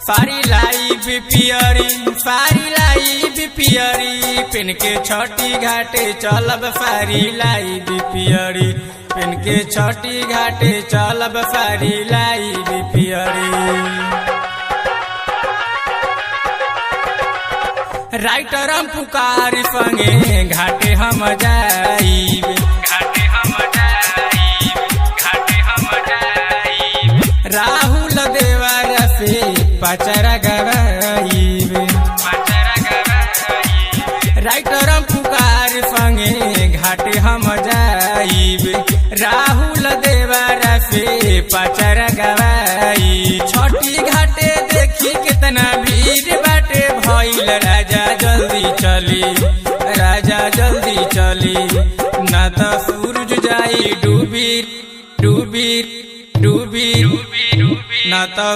सारी लाई बिपियरी सारी लाई बिपियरी पिन के छठी घाटे चलब सारी लाई बिपियरी पिन के छठी घाटे चलब सारी लाई बिपियरी। राइटर हम पुकार संगे घाटे हम जाइब घाटे हम जाइब घाटे हम जाइब। राहुल देवर से पचरा गवाइब पचरा गवाइब। राइटर हम पुकार संगे घाटे हम जाइब राहुल देवर से पचरा गवाइब। छठी घाटे देखी कितना भीड़ बाटे भइल राजा जल्दी चली राजा जल्दी चली ना तो सूरज जाई डूबी डूबी डूबी ना तो